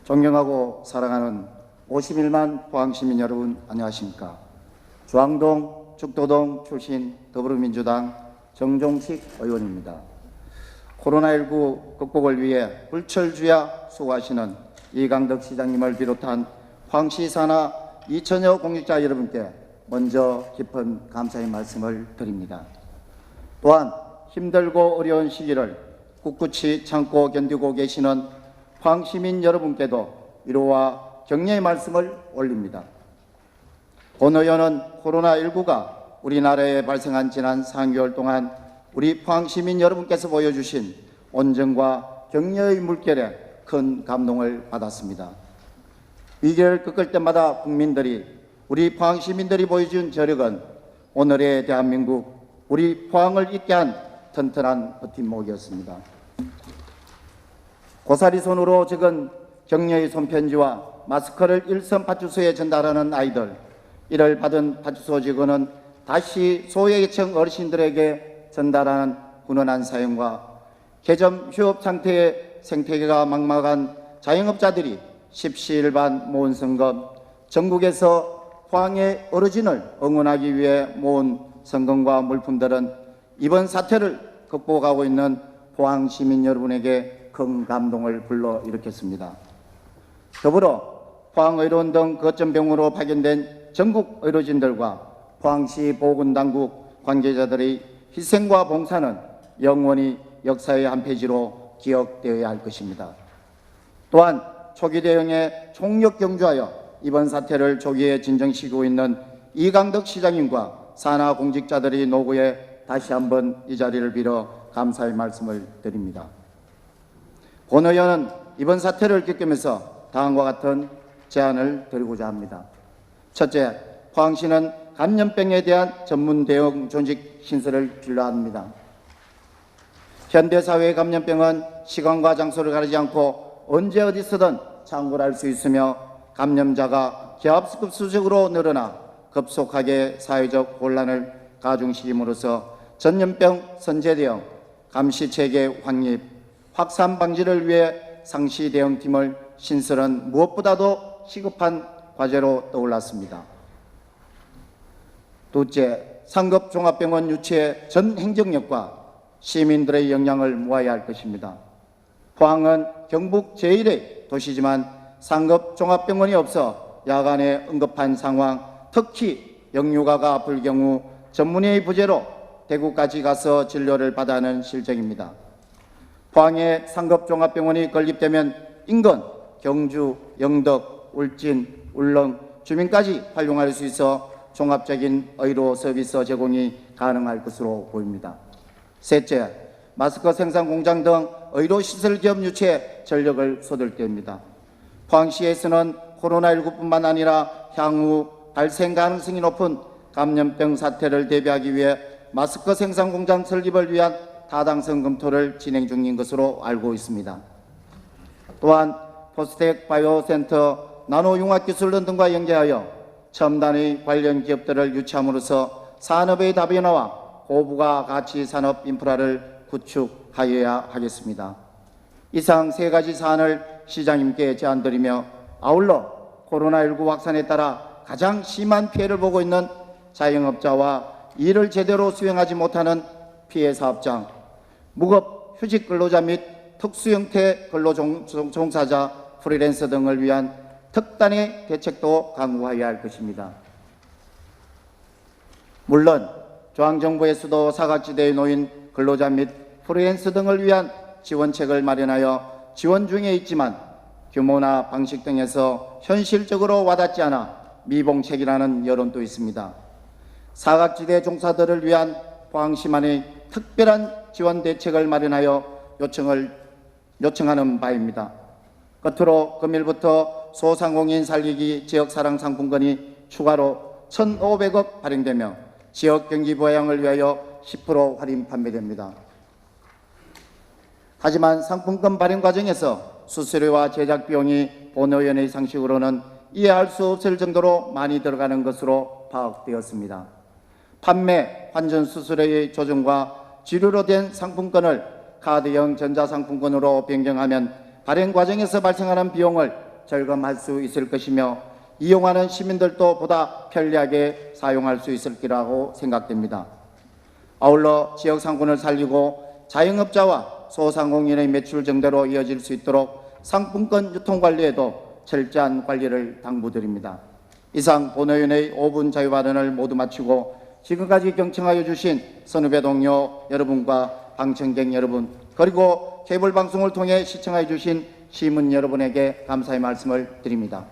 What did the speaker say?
존경하고 사랑하는 51만 포항시민 여러분, 안녕하십니까. 주황동, 죽도동 출신 더불어민주당 정종식 의원입니다. 코로나19 극복을 위해 불철주야 수고하시는 이강덕 시장님을 비롯한 포항시 산하 2천여 공직자 여러분께 먼저 깊은 감사의 말씀을 드립니다. 또한 힘들고 어려운 시기를 꿋꿋이 참고 견디고 계시는 포항시민 여러분께도 위로와 격려의 말씀을 올립니다. 본 의원은 코로나19가 우리나라에 발생한 지난 3개월 동안 우리 포항시민 여러분께서 보여주신 온정과 격려의 물결에 큰 감동을 받았습니다. 위기를 겪을 때마다 국민들이, 우리 포항시민들이 보여준 저력은 오늘의 대한민국, 우리 포항을 있게 한 튼튼한 버팀목이었습니다. 고사리 손으로 적은 격려의 손편지와 마스크를 일선 파출소에 전달하는 아이들, 이를 받은 파출소 직원은 다시 소외계층 어르신들에게 전달하는 훈훈한 사연과 개점 휴업 상태의 생태계가 막막한 자영업자들이 십시일반 모은 성금, 전국에서 포항의 어르신을 응원하기 위해 모은 성금과 물품들은 이번 사태를 극복하고 있는 포항 시민 여러분에게 큰 감동을 불러일으켰습니다. 더불어 포항의료원 등 거점병으로 파견된 전국 의료진들과 포항시 보건당국 관계자들의 희생과 봉사는 영원히 역사의 한 페이지로 기억되어야 할 것입니다. 또한 초기 대응에 총력 경주하여 이번 사태를 조기에 진정시키고 있는 이강덕 시장님과 산하 공직자들의 노고에 다시 한번 이 자리를 빌어 감사의 말씀을 드립니다. 본 의원은 이번 사태를 겪으면서 다음과 같은 제안을 드리고자 합니다. 첫째, 포항시는 감염병에 대한 전문 대응 조직 신설을 필요합니다. 현대사회의 감염병은 시간과 장소를 가리지 않고 언제 어디서든 창궐할 수 있으며 감염자가 기하급수적으로 늘어나 급속하게 사회적 혼란을 가중시킴으로써 전염병 선제 대응, 감시체계 확립, 확산 방지를 위해 상시 대응팀을 신설은 무엇보다도 시급한 과제로 떠올랐습니다. 둘째, 상급 종합병원 유치의 전 행정력과 시민들의 역량을 모아야 할 것입니다. 포항은 경북 제1의 도시지만 상급 종합병원이 없어 야간에 응급한 상황, 특히 영유가가 아플 경우 전문의의 부재로 대구까지 가서 진료를 받아야 하는 실정입니다. 포항에 상급 종합병원이 건립되면 인근, 경주, 영덕, 울진, 울릉 주민까지 활용할 수 있어 종합적인 의료 서비스 제공이 가능할 것으로 보입니다. 셋째, 마스크 생산 공장 등 의료시설 기업 유치에 전력을 쏟을 때입니다. 포항시에서는 코로나19뿐만 아니라 향후 발생 가능성이 높은 감염병 사태를 대비하기 위해 마스크 생산 공장 설립을 위한 타당성 검토를 진행 중인 것으로 알고 있습니다. 또한 포스텍 바이오센터, 나노융합기술원 등과 연계하여 첨단의 관련 기업들을 유치함으로써 산업의 다변화와 고부가 가치 산업 인프라를 구축하여야 하겠습니다. 이상 세 가지 사안을 시장님께 제안드리며 아울러 코로나19 확산에 따라 가장 심한 피해를 보고 있는 자영업자와 일을 제대로 수행하지 못하는 피해 사업장, 무급 휴직 근로자 및 특수형태 근로 종사자, 프리랜서 등을 위한 특단의 대책도 강구해야 할 것입니다. 물론 중앙정부에서도 사각지대에 놓인 근로자 및 프리랜서 등을 위한 지원책을 마련하여 지원 중에 있지만 규모나 방식 등에서 현실적으로 와닿지 않아 미봉책이라는 여론도 있습니다. 사각지대 종사들을 위한 포항시만의 특별한 지원 대책을 마련하여 요청하는 바입니다. 끝으로 금일부터 소상공인 살리기 지역사랑 상품권이 추가로 1,500억 발행되며 지역 경기 부양을 위하여 10% 할인 판매됩니다. 하지만 상품권 발행 과정에서 수수료와 제작 비용이 본 의원의 상식으로는 이해할 수 없을 정도로 많이 들어가는 것으로 파악되었습니다. 판매, 환전 수수료의 조정과 지류로 된 상품권을 카드형 전자상품권으로 변경하면 발행 과정에서 발생하는 비용을 절감할 수 있을 것이며 이용하는 시민들도 보다 편리하게 사용할 수 있을 거라고 생각됩니다. 아울러 지역 상권을 살리고 자영업자와 소상공인의 매출 증대로 이어질 수 있도록 상품권 유통 관리에도 철저한 관리를 당부드립니다. 이상 본회의원의 5분 자유 발언을 모두 마치고 지금까지 경청하여 주신 선후배 동료 여러분과 방청객 여러분, 그리고 케이블 방송을 통해 시청하여 주신 시민 여러분에게 감사의 말씀을 드립니다.